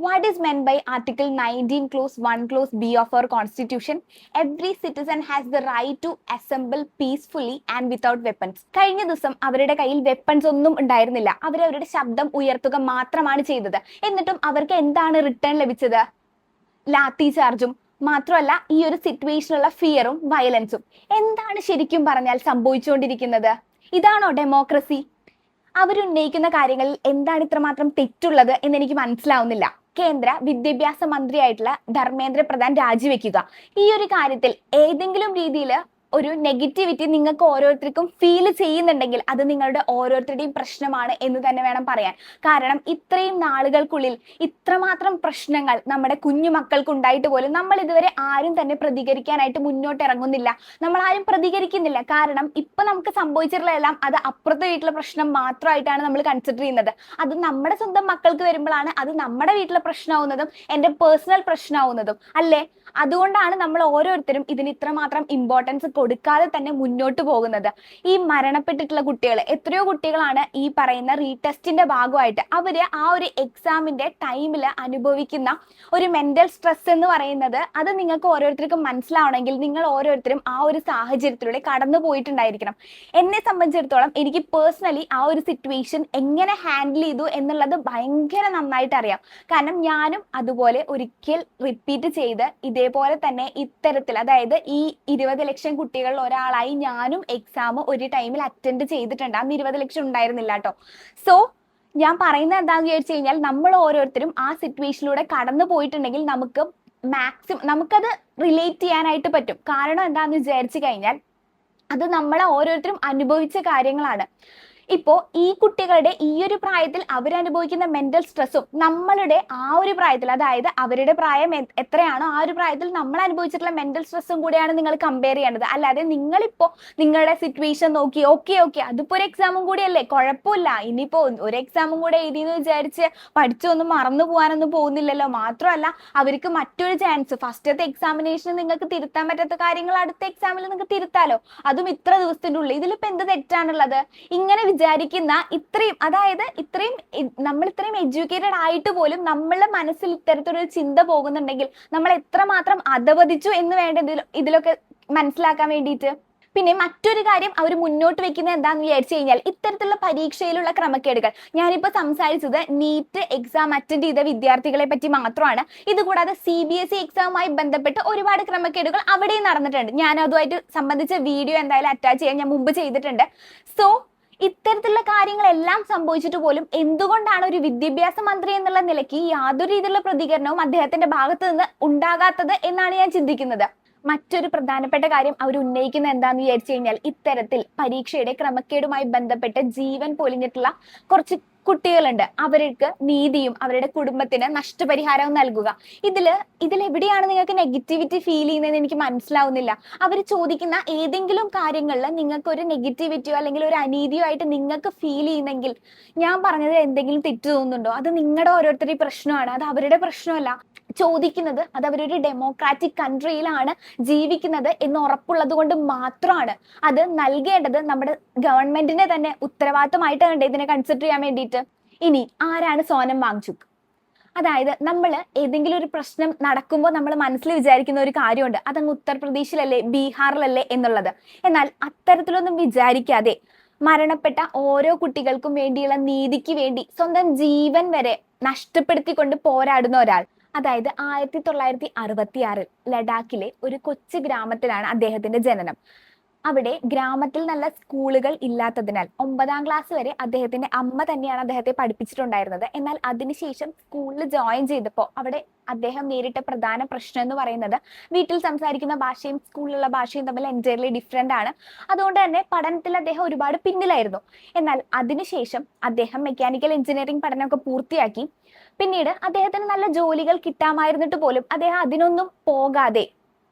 What is meant by Article 19 Clause 1 Clause B of our Constitution? Every citizen has the right to assemble peacefully and without weapons. കഴിഞ്ഞ ദിവസം അവരുടെ കയ്യിൽ weapons ഒന്നും ഉണ്ടായിരുന്നില്ല. അവരവരുടെ ശബ്ദം ഉയർത്തുക മാത്രമാണ് ചെയ്തത്. എന്നിട്ടും അവർക്ക് എന്താണ് റിട്ടേൺ ലഭിച്ചത്? ലാത്തി ചാർജും. മാത്രമല്ല ഈ ഒരു സിറ്റുവേഷനുള്ള ഫിയറും വയലൻസും. എന്താണ് ശരിക്കും പറഞ്ഞാൽ സംഭവിച്ചുകൊണ്ടിരിക്കുന്നത്? ഇതാണോ ഡെമോക്രസി? അവരുന്നയിക്കുന്ന കാര്യങ്ങളിൽ എന്താണ് ഇത്രമാത്രം തെറ്റുള്ളത് എന്ന് എനിക്ക് മനസ്സിലാവുന്നില്ല. കേന്ദ്ര വിദ്യാഭ്യാസ മന്ത്രിയായിട്ടുള്ള ധർമ്മേന്ദ്ര പ്രധാൻ രാജിവെക്കുക. ഈ ഒരു കാര്യത്തിൽ ഏതെങ്കിലും രീതിയിൽ ഒരു നെഗറ്റിവിറ്റി നിങ്ങൾക്ക് ഓരോരുത്തർക്കും ഫീൽ ചെയ്യുന്നുണ്ടെങ്കിൽ അത് നിങ്ങളുടെ ഓരോരുത്തരുടെയും പ്രശ്നമാണ് എന്ന് തന്നെ വേണം പറയാൻ. കാരണം ഇത്രയും നാളുകൾക്കുള്ളിൽ ഇത്രമാത്രം പ്രശ്നങ്ങൾ നമ്മുടെ കുഞ്ഞു മക്കൾക്ക് ഉണ്ടായിട്ട് പോലും നമ്മൾ ഇതുവരെ ആരും തന്നെ പ്രതികരിക്കാനായിട്ട് മുന്നോട്ട് ഇറങ്ങുന്നില്ല. നമ്മൾ ആരും പ്രതികരിക്കുന്നില്ല. കാരണം ഇപ്പൊ നമുക്ക് സംഭവിച്ചിട്ടുള്ളതെല്ലാം അത് അപ്പുറത്തെ വീട്ടിലെ പ്രശ്നം മാത്രമായിട്ടാണ് നമ്മൾ കൺസിഡർ ചെയ്യുന്നത്. അത് നമ്മുടെ സ്വന്തം മക്കൾക്ക് വരുമ്പോഴാണ് അത് നമ്മുടെ വീട്ടിലെ പ്രശ്നമാവുന്നതും എൻ്റെ പേഴ്സണൽ പ്രശ്നമാവുന്നതും അല്ലേ? അതുകൊണ്ടാണ് നമ്മൾ ഓരോരുത്തരും ഇതിന് ഇത്രമാത്രം ഇമ്പോർട്ടൻസ് കൊടുക്കാതെ തന്നെ മുന്നോട്ട് പോകുന്നത്. ഈ മരണപ്പെട്ടിട്ടുള്ള കുട്ടികൾ, എത്രയോ കുട്ടികളാണ് ഈ പറയുന്ന റീടെസ്റ്റിന്റെ ഭാഗമായിട്ട് അവര് ആ ഒരു എക്സാമിന്റെ ടൈമിൽ അനുഭവിക്കുന്ന ഒരു മെന്റൽ സ്ട്രെസ് എന്ന് പറയുന്നത് അത് നിങ്ങൾക്ക് ഓരോരുത്തർക്കും മനസ്സിലാവണമെങ്കിൽ നിങ്ങൾ ഓരോരുത്തരും ആ ഒരു സാഹചര്യത്തിലൂടെ കടന്നു പോയിട്ടുണ്ടായിരിക്കണം. എന്നെ സംബന്ധിച്ചിടത്തോളം എനിക്ക് പേഴ്സണലി ആ ഒരു സിറ്റുവേഷൻ എങ്ങനെ ഹാൻഡിൽ ചെയ്തു എന്നുള്ളത് ഭയങ്കര നന്നായിട്ട് അറിയാം. കാരണം ഞാനും അതുപോലെ ഒരിക്കൽ റിപ്പീറ്റ് ചെയ്ത് ഇതേപോലെ തന്നെ ഇത്തരത്തിൽ, അതായത് ഈ 20 ലക്ഷം കുട്ടികളിൽ ഒരാളായി ഞാനും എക്സാം ഒരു ടൈമിൽ അറ്റൻഡ് ചെയ്തിട്ടുണ്ട്. അന്ന് 20 ലക്ഷം ഉണ്ടായിരുന്നില്ല കേട്ടോ. സോ ഞാൻ പറയുന്നത് എന്താണെന്ന് വിചാരിച്ചു കഴിഞ്ഞാൽ നമ്മൾ ഓരോരുത്തരും ആ സിറ്റുവേഷനിലൂടെ കടന്നു പോയിട്ടുണ്ടെങ്കിൽ നമുക്കത് റിലേറ്റ് ചെയ്യാനായിട്ട് പറ്റും. കാരണം എന്താണെന്ന് വിചാരിച്ചു കഴിഞ്ഞാൽ അത് നമ്മളെ ഓരോരുത്തരും അനുഭവിച്ച കാര്യങ്ങളാണ്. ഇപ്പോ ഈ കുട്ടികളുടെ ഈ ഒരു പ്രായത്തിൽ അവരനുഭവിക്കുന്ന മെന്റൽ സ്ട്രെസ്സും നമ്മളുടെ ആ ഒരു പ്രായത്തിൽ, അതായത് അവരുടെ പ്രായം എത്രയാണോ ആ ഒരു പ്രായത്തിൽ നമ്മൾ അനുഭവിച്ചിട്ടുള്ള മെന്റൽ സ്ട്രെസ്സും കൂടെയാണ് നിങ്ങൾ കമ്പയർ ചെയ്യേണ്ടത്. അല്ലാതെ നിങ്ങളിപ്പോ നിങ്ങളുടെ സിറ്റുവേഷൻ നോക്കി ഓക്കെ അതിപ്പോ ഒരു എക്സാമും കൂടി അല്ലേ, കുഴപ്പമില്ല, ഇനിയിപ്പോ ഒരു എക്സാമും കൂടെ എഴുതിയെന്ന് വിചാരിച്ച് പഠിച്ചൊന്നും മറന്നു പോകാനൊന്നും പോകുന്നില്ലല്ലോ. മാത്രമല്ല അവർക്ക് മറ്റൊരു ചാൻസ്, ഫസ്റ്റത്തെ എക്സാമിനേഷന് നിങ്ങൾക്ക് തിരുത്താൻ പറ്റാത്ത കാര്യങ്ങൾ അടുത്ത എക്സാമിൽ നിങ്ങൾക്ക് തിരുത്താലോ, അതും ഇത്ര ദിവസത്തിന്റെ ഉള്ളിൽ. ഇതിലിപ്പോ എന്ത് തെറ്റാണുള്ളത്? ഇങ്ങനെ വിചാരിക്കുന്ന നമ്മൾ ഇത്രയും എഡ്യൂക്കേറ്റഡ് ആയിട്ട് പോലും നമ്മളുടെ മനസ്സിൽ ഇത്തരത്തിലൊരു ചിന്ത പോകുന്നുണ്ടെങ്കിൽ നമ്മൾ എത്രമാത്രം അധപതിച്ചു എന്ന് വേണ്ട ഇതിലൊക്കെ മനസ്സിലാക്കാൻ വേണ്ടിയിട്ട്. പിന്നെ മറ്റൊരു കാര്യം അവർ മുന്നോട്ട് വെക്കുന്നത് എന്താണെന്ന് വിചാരിച്ചു കഴിഞ്ഞാൽ ഇത്തരത്തിലുള്ള പരീക്ഷയിലുള്ള ക്രമക്കേടുകൾ. ഞാനിപ്പോൾ സംസാരിച്ചത് നീറ്റ് എക്സാം അറ്റൻഡ് ചെയ്ത വിദ്യാർത്ഥികളെ പറ്റി മാത്രമാണ്. ഇതുകൂടാതെ CBSE എക്സാമുമായി ബന്ധപ്പെട്ട് ഒരുപാട് ക്രമക്കേടുകൾ അവിടെയും നടന്നിട്ടുണ്ട്. ഞാൻ അതുമായിട്ട് സംബന്ധിച്ച വീഡിയോ എന്തായാലും അറ്റാച്ച് ചെയ്യാൻ ഞാൻ മുമ്പ് ചെയ്തിട്ടുണ്ട്. സോ ഇത്തരത്തിലുള്ള കാര്യങ്ങളെല്ലാം സംഭവിച്ചിട്ട് പോലും എന്തുകൊണ്ടാണ് ഒരു വിദ്യാഭ്യാസ മന്ത്രി എന്നുള്ള നിലയ്ക്ക് യാതൊരു രീതിയിലുള്ള പ്രതികരണവും അദ്ദേഹത്തിന്റെ ഭാഗത്ത് നിന്ന് ഉണ്ടാകാത്തത് എന്നാണ് ഞാൻ ചിന്തിക്കുന്നത്. മറ്റൊരു പ്രധാനപ്പെട്ട കാര്യം അവർ ഉന്നയിക്കുന്നത് എന്താന്ന് വിചാരിച്ചു കഴിഞ്ഞാൽ ഇത്തരത്തിൽ പരീക്ഷയുടെ ക്രമക്കേടുമായി ബന്ധപ്പെട്ട് ജീവൻ പൊലിഞ്ഞിട്ടുള്ള കുറച്ച് കുട്ടികളുണ്ട്. അവർക്ക് നീതിയും അവരുടെ കുടുംബത്തിന് നഷ്ടപരിഹാരവും നൽകുക. ഇതിലെവിടെയാണ് നിങ്ങൾക്ക് നെഗറ്റിവിറ്റി ഫീൽ ചെയ്യുന്നതെന്ന് എനിക്ക് മനസ്സിലാവുന്നില്ല. അവർ ചോദിക്കുന്ന ഏതെങ്കിലും കാര്യങ്ങളിൽ നിങ്ങൾക്ക് ഒരു നെഗറ്റിവിറ്റിയോ അല്ലെങ്കിൽ ഒരു അനീതിയോ ആയിട്ട് നിങ്ങൾക്ക് ഫീൽ ചെയ്യുന്നെങ്കിൽ ഞാൻ പറഞ്ഞത് എന്തെങ്കിലും തെറ്റ് തോന്നുന്നുണ്ടോ? അത് നിങ്ങളുടെ ഓരോരുത്തരുടെ പ്രശ്നമാണ്, അത് അവരുടെ പ്രശ്നമല്ല. ചോദിക്കുന്നത് അത് അവരൊരു ഡെമോക്രാറ്റിക് കൺട്രിയിലാണ് ജീവിക്കുന്നത് എന്ന് ഉറപ്പുള്ളത് കൊണ്ട് മാത്രമാണ്. അത് നൽകേണ്ടത് നമ്മുടെ ഗവൺമെന്റിന്റെ തന്നെ ഉത്തരവാദിത്തമായിട്ടാണ് ഇതിനെ കൺസിഡർ ചെയ്യാൻ വേണ്ടിയിട്ട്. ഇനി ആരാണ് സോനം വാങ്ചുക്? അതായത് നമ്മൾ ഏതെങ്കിലും ഒരു പ്രശ്നം നടക്കുമ്പോൾ നമ്മൾ മനസ്സിൽ വിചാരിക്കുന്ന ഒരു കാര്യമുണ്ട്, അതങ്ങ് ഉത്തർപ്രദേശിലല്ലേ ബീഹാറിലല്ലേ എന്നുള്ളത്. എന്നാൽ അത്തരത്തിലൊന്നും വിചാരിക്കാതെ മരണപ്പെട്ട ഓരോ കുട്ടികൾക്കും വേണ്ടിയുള്ള നീതിക്ക് വേണ്ടി സ്വന്തം ജീവൻ വരെ നഷ്ടപ്പെടുത്തിക്കൊണ്ട് പോരാടുന്ന ഒരാൾ. അതായത് 1966 ലഡാക്കിലെ ഒരു കൊച്ചു ഗ്രാമത്തിലാണ് അദ്ദേഹത്തിന്റെ ജനനം. അവിടെ ഗ്രാമത്തിൽ നല്ല സ്കൂളുകൾ ഇല്ലാത്തതിനാൽ 9ാം ക്ലാസ് വരെ അദ്ദേഹത്തിന്റെ അമ്മ തന്നെയാണ് അദ്ദേഹത്തെ പഠിപ്പിച്ചിട്ടുണ്ടായിരുന്നത്. എന്നാൽ അതിനുശേഷം സ്കൂളിൽ ജോയിൻ ചെയ്തപ്പോൾ അവിടെ അദ്ദേഹം നേരിട്ട പ്രധാന പ്രശ്നം എന്ന് പറയുന്നത് വീട്ടിൽ സംസാരിക്കുന്ന ഭാഷയും സ്കൂളിലുള്ള ഭാഷയും തമ്മിൽ എൻറ്റയർലി ഡിഫറെന്റ് ആണ്. അതുകൊണ്ട് തന്നെ പഠനത്തിൽ അദ്ദേഹം ഒരുപാട് പിന്നിലായിരുന്നു. എന്നാൽ അതിനുശേഷം അദ്ദേഹം മെക്കാനിക്കൽ എഞ്ചിനീയറിംഗ് പഠനമൊക്കെ പൂർത്തിയാക്കി. പിന്നീട് അദ്ദേഹത്തിന് നല്ല ജോലികൾ കിട്ടാമായിരുന്നിട്ട് പോലും അദ്ദേഹം അതിനൊന്നും പോകാതെ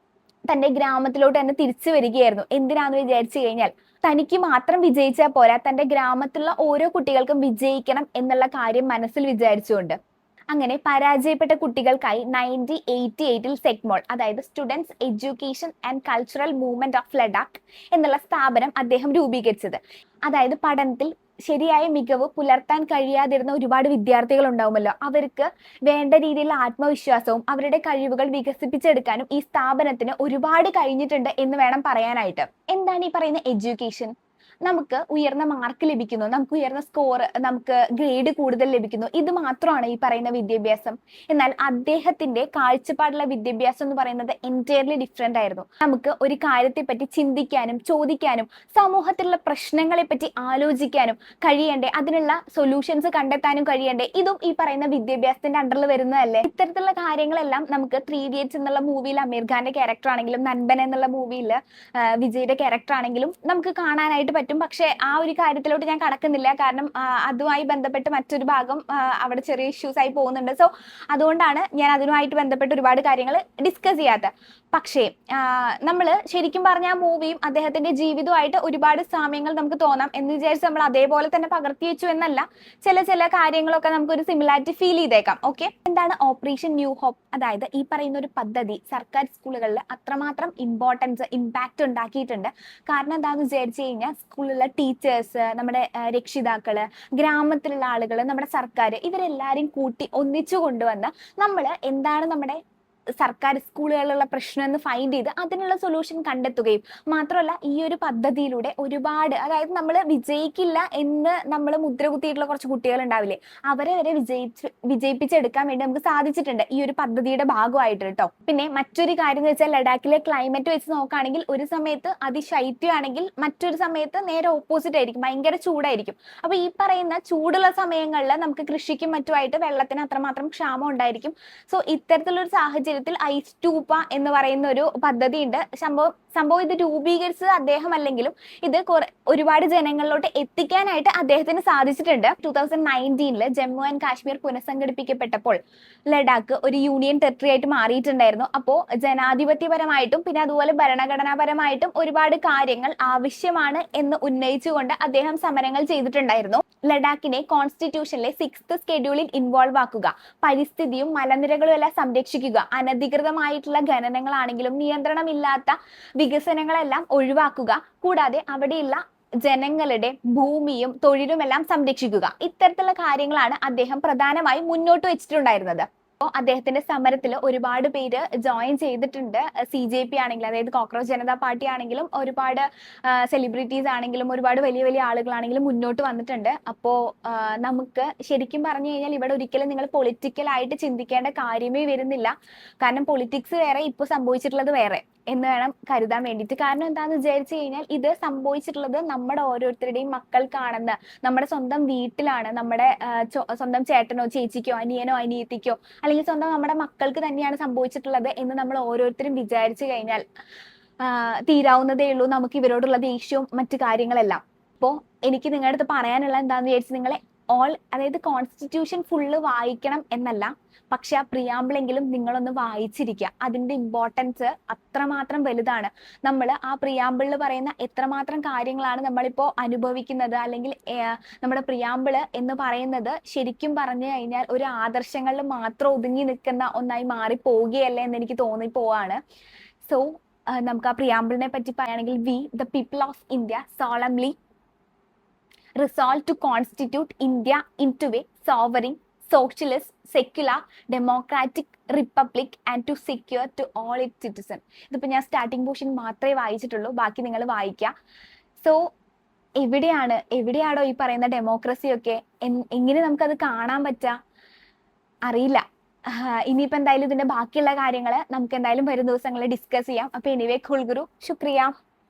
തന്റെ ഗ്രാമത്തിലോട്ട് തന്നെ തിരിച്ചു വരികയായിരുന്നു. എന്തിനാന്ന് വിചാരിച്ചു കഴിഞ്ഞാൽ തനിക്ക് മാത്രം വിജയിച്ചാൽ പോരാ, തന്റെ ഗ്രാമത്തിലുള്ള ഓരോ കുട്ടികൾക്കും വിജയിക്കണം എന്നുള്ള കാര്യം മനസ്സിൽ വിചാരിച്ചുകൊണ്ട്. അങ്ങനെ പരാജയപ്പെട്ട കുട്ടികൾക്കായി 1988 സെക്മോൾ, അതായത് students education and cultural movement of Ladakh എന്നുള്ള സ്ഥാപനം അദ്ദേഹം രൂപീകരിച്ചത്. അതായത് പഠനത്തിൽ ശരിയായ മികവ് പുലർത്താൻ കഴിയാതിരുന്ന ഒരുപാട് വിദ്യാർത്ഥികൾ ഉണ്ടാവുമല്ലോ. അവർക്ക് വേണ്ട രീതിയിലുള്ള ആത്മവിശ്വാസവും അവരുടെ കഴിവുകൾ വികസിപ്പിച്ചെടുക്കാനും ഈ സ്ഥാപനത്തിന് ഒരുപാട് കഴിഞ്ഞിട്ടുണ്ട് എന്ന് വേണം പറയാനായിട്ട്. എന്താണ് ഈ പറയുന്ന എഡ്യൂക്കേഷൻ? നമുക്ക് ഉയർന്ന മാർക്ക് ലഭിക്കുന്നു, നമുക്ക് ഉയർന്ന സ്കോർ, നമുക്ക് ഗ്രേഡ് കൂടുതൽ ലഭിക്കുന്നു, ഇത് മാത്രമാണ് ഈ പറയുന്ന വിദ്യാഭ്യാസം. എന്നാൽ അദ്ദേഹത്തിന്റെ കാഴ്ചപ്പാടുള്ള വിദ്യാഭ്യാസം എന്ന് പറയുന്നത് എൻറ്റയർലി ഡിഫറെന്റ് ആയിരുന്നു. നമുക്ക് ഒരു കാര്യത്തെ പറ്റി ചിന്തിക്കാനും ചോദിക്കാനും സമൂഹത്തിലുള്ള പ്രശ്നങ്ങളെ പറ്റി ആലോചിക്കാനും കഴിയണ്ടേ, അതിനുള്ള സൊല്യൂഷൻസ് കണ്ടെത്താനും കഴിയണ്ടേ, ഇതും ഈ പറയുന്ന വിദ്യാഭ്യാസത്തിന്റെ അണ്ടറിൽ വരുന്നതല്ലേ. ഇത്തരത്തിലുള്ള കാര്യങ്ങളെല്ലാം നമുക്ക് 3 Idiots എന്നുള്ള മൂവിയിൽ അമീർ ഖാന്റെ ക്യാരക്ടർ ആണെങ്കിലും നൻപൻ എന്നുള്ള മൂവിയിൽ വിജയുടെ ക്യാരക്ടർ ആണെങ്കിലും നമുക്ക് കാണാനായിട്ട് പറ്റും. പക്ഷെ ആ ഒരു കാര്യത്തിലോട്ട് ഞാൻ കടക്കുന്നില്ല, കാരണം അതുമായി ബന്ധപ്പെട്ട് മറ്റൊരു ഭാഗം അവിടെ ചെറിയ ഇഷ്യൂസ് ആയി പോകുന്നുണ്ട്. സോ അതുകൊണ്ടാണ് ഞാൻ അതുമായിട്ട് ബന്ധപ്പെട്ട് ഒരുപാട് കാര്യങ്ങൾ ഡിസ്കസ് ചെയ്യാത്തത്. പക്ഷേ നമ്മൾ ശരിക്കും പറഞ്ഞ ആ മൂവിയും അദ്ദേഹത്തിന്റെ ജീവിതവുമായിട്ട് ഒരുപാട് സാമ്യങ്ങൾ നമുക്ക് തോന്നാം എന്ന് വിചാരിച്ച് നമ്മൾ അതേപോലെ തന്നെ പകർത്തി വെച്ചു എന്നല്ല, ചില കാര്യങ്ങളൊക്കെ നമുക്ക് ഒരു സിമിലാരിറ്റി ഫീൽ ചെയ്തേക്കാം. ഓക്കെ, എന്താണ് ഓപ്പറേഷൻ ന്യൂ ഹോപ്പ്? അതായത് ഈ പറയുന്ന ഒരു പദ്ധതി സർക്കാർ സ്കൂളുകളിൽ അത്രമാത്രം ഇമ്പോർട്ടൻസ് ഇമ്പാക്റ്റ് ഉണ്ടാക്കിയിട്ടുണ്ട്. കാരണം എന്താണെന്ന് വിചാരിച്ചു കഴിഞ്ഞാൽ സ്കൂളിലുള്ള ടീച്ചേഴ്സ്, നമ്മുടെ രക്ഷിതാക്കള്, ഗ്രാമത്തിലുള്ള ആളുകൾ, നമ്മുടെ സർക്കാർ, ഇവരെല്ലാവരും കൂട്ടി ഒന്നിച്ചു കൊണ്ടുവന്ന് നമ്മൾ എന്താണ് നമ്മുടെ സർക്കാർ സ്കൂളുകളിലുള്ള പ്രശ്നം എന്ന് ഫൈൻഡ് ചെയ്ത് അതിനുള്ള സൊല്യൂഷൻ കണ്ടെത്തുകയും മാത്രമല്ല ഈ ഒരു പദ്ധതിയിലൂടെ ഒരുപാട്, അതായത് നമ്മൾ വിജയിക്കില്ല എന്ന് നമ്മൾ മുദ്ര കുത്തിയിട്ടുള്ള കുറച്ച് കുട്ടികൾ ഉണ്ടാവില്ലേ, അവരെ വരെ വിജയിപ്പിച്ചെടുക്കാൻ വേണ്ടി നമുക്ക് സാധിച്ചിട്ടുണ്ട് ഈ ഒരു പദ്ധതിയുടെ ഭാഗമായിട്ട് കേട്ടോ. പിന്നെ മറ്റൊരു കാര്യം എന്ന് വെച്ചാൽ ലഡാക്കിലെ ക്ലൈമറ്റ് വെച്ച് നോക്കുകയാണെങ്കിൽ ഒരു സമയത്ത് അതിശൈത്യമാണെങ്കിൽ മറ്റൊരു സമയത്ത് നേരെ ഓപ്പോസിറ്റ് ആയിരിക്കും, ഭയങ്കര ചൂടായിരിക്കും. അപ്പൊ ഈ പറയുന്ന ചൂടുള്ള സമയങ്ങളിൽ നമുക്ക് കൃഷിക്കും മറ്റുമായിട്ട് വെള്ളത്തിന് അത്രമാത്രം ക്ഷാമം ഉണ്ടായിരിക്കും. സോ ഇത്തരത്തിലുള്ള ഒരു സാഹചര്യത്തിൽ ഐസ് ടൂപ്പ എന്ന് പറയുന്ന ഒരു പദ്ധതി ഉണ്ട്. സംഭവം ഇത് രൂപീകരിച്ചത് അദ്ദേഹം അല്ലെങ്കിലും ഇത് ഒരുപാട് ജനങ്ങളിലോട്ട് എത്തിക്കാനായിട്ട് അദ്ദേഹത്തിന് സാധിച്ചിട്ടുണ്ട്. 2019 ജമ്മു ആൻഡ് കാശ്മീർ പുനഃസംഘടിപ്പിക്കപ്പെട്ടപ്പോൾ ലഡാക്ക് ഒരു യൂണിയൻ ടെറിട്ടറി ആയിട്ട് മാറിയിട്ടുണ്ടായിരുന്നു. അപ്പോൾ ജനാധിപത്യപരമായിട്ടും പിന്നെ അതുപോലെ ഭരണഘടനാപരമായിട്ടും ഒരുപാട് കാര്യങ്ങൾ ആവശ്യമാണ് എന്ന് ഉന്നയിച്ചുകൊണ്ട് അദ്ദേഹം സമരങ്ങൾ ചെയ്തിട്ടുണ്ടായിരുന്നു. ലഡാക്കിനെ കോൺസ്റ്റിറ്റ്യൂഷനിലെ 6th സ്കെഡ്യൂളിൽ ഇൻവോൾവ് ആക്കുക, പരിസ്ഥിതിയും മലനിരകളും എല്ലാം സംരക്ഷിക്കുക, അനധികൃതമായിട്ടുള്ള ഖനനങ്ങളാണെങ്കിലും നിയന്ത്രണമില്ലാത്ത വികസനങ്ങളെല്ലാം ഒഴിവാക്കുക, കൂടാതെ അവിടെയുള്ള ജനങ്ങളുടെ ഭൂമിയും തൊഴിലുമെല്ലാം സംരക്ഷിക്കുക. ഇത്തരത്തിലുള്ള കാര്യങ്ങളാണ് അദ്ദേഹം പ്രധാനമായും മുന്നോട്ട് വെച്ചിട്ടുണ്ടായിരുന്നത്. അദ്ദേഹത്തിന്റെ സമരത്തിൽ ഒരുപാട് പേര് ജോയിൻ ചെയ്തിട്ടുണ്ട്. CJP ആണെങ്കിലും, അതായത് കോക്രോച്ച് ജനതാ പാർട്ടി ആണെങ്കിലും, ഒരുപാട് സെലിബ്രിറ്റീസ് ആണെങ്കിലും, ഒരുപാട് വലിയ വലിയ ആളുകളാണെങ്കിലും മുന്നോട്ട് വന്നിട്ടുണ്ട്. അപ്പോൾ നമുക്ക് ശരിക്കും പറഞ്ഞു കഴിഞ്ഞാൽ ഇവിടെ ഒരിക്കലും നിങ്ങൾ പൊളിറ്റിക്കലായിട്ട് ചിന്തിക്കേണ്ട കാര്യമേ വരുന്നില്ല. കാരണം പൊളിറ്റിക്സ് വേറെ, ഇപ്പോൾ സംഭവിച്ചിട്ടുള്ളത് വേറെ എന്ന് വേണം കരുതാൻ വേണ്ടിയിട്ട്. കാരണം എന്താണെന്ന് വിചാരിച്ചു കഴിഞ്ഞാൽ ഇത് സംഭവിച്ചിട്ടുള്ളത് നമ്മുടെ ഓരോരുത്തരുടെയും മക്കൾക്കാണെന്ന്, നമ്മുടെ സ്വന്തം വീട്ടിലാണ്, നമ്മുടെ സ്വന്തം ചേട്ടനോ ചേച്ചിക്കോ അനിയനോ അനിയത്തിക്കോ അല്ലെങ്കിൽ സ്വന്തം നമ്മുടെ മക്കൾക്ക് തന്നെയാണ് സംഭവിച്ചിട്ടുള്ളത് എന്ന് നമ്മൾ ഓരോരുത്തരും വിചാരിച്ചു കഴിഞ്ഞാൽ തീരാവുന്നതേ ഉള്ളൂ നമുക്ക് ഇവരോടുള്ള ദേഷ്യവും മറ്റു കാര്യങ്ങളെല്ലാം. അപ്പോൾ എനിക്ക് നിങ്ങളുടെ അടുത്ത് പറയാനുള്ള എന്താണെന്ന് വിചാരിച്ചു, നിങ്ങളെ അതായത് കോൺസ്റ്റിറ്റ്യൂഷൻ ഫുള്ള് വായിക്കണം എന്നല്ല, പക്ഷെ ആ പ്രിയാമ്പിളെങ്കിലും നിങ്ങളൊന്ന് വായിച്ചിരിക്കുക. അതിന്റെ ഇമ്പോർട്ടൻസ് അത്രമാത്രം വലുതാണ്. നമ്മൾ ആ പ്രിയാമ്പിളിൽ പറയുന്ന എത്രമാത്രം കാര്യങ്ങളാണ് നമ്മളിപ്പോൾ അനുഭവിക്കുന്നത്, അല്ലെങ്കിൽ നമ്മുടെ പ്രിയാമ്പിള് എന്ന് പറയുന്നത് ശരിക്കും പറഞ്ഞു കഴിഞ്ഞാൽ ഒരു ആദർശങ്ങളിൽ മാത്രം ഒതുങ്ങി നിൽക്കുന്ന ഒന്നായി മാറിപ്പോവുകയല്ലേ എന്ന് എനിക്ക് തോന്നിപ്പോവാണ്. സോ നമുക്ക് ആ പ്രിയാമ്പിളിനെ പറ്റി പറയുകയാണെങ്കിൽ, we the people of India solemnly resolved to constitute India into a sovereign, socialist, secular, democratic republic and to secure to all its citizens. ഇതിപ്പോൾ ഞാൻ സ്റ്റാർട്ടിംഗ് പോർഷൻ മാത്രമേ വായിച്ചിട്ടുള്ളൂ, ബാക്കി നിങ്ങൾ വായിക്കുക. സോ എവിടെയാണോ ഈ പറയുന്ന ഡെമോക്രസിയൊക്കെ? എങ്ങനെ നമുക്കത് കാണാൻ പറ്റുക അറിയില്ല. ഇനിയിപ്പോൾ എന്തായാലും ഇതിന്റെ ബാക്കിയുള്ള കാര്യങ്ങൾ നമുക്ക് എന്തായാലും വരും ദിവസങ്ങളിൽ ഡിസ്കസ് ചെയ്യാം. അപ്പോൾ എനിവേ, കുൽഗുരു, ശുക്രിയ.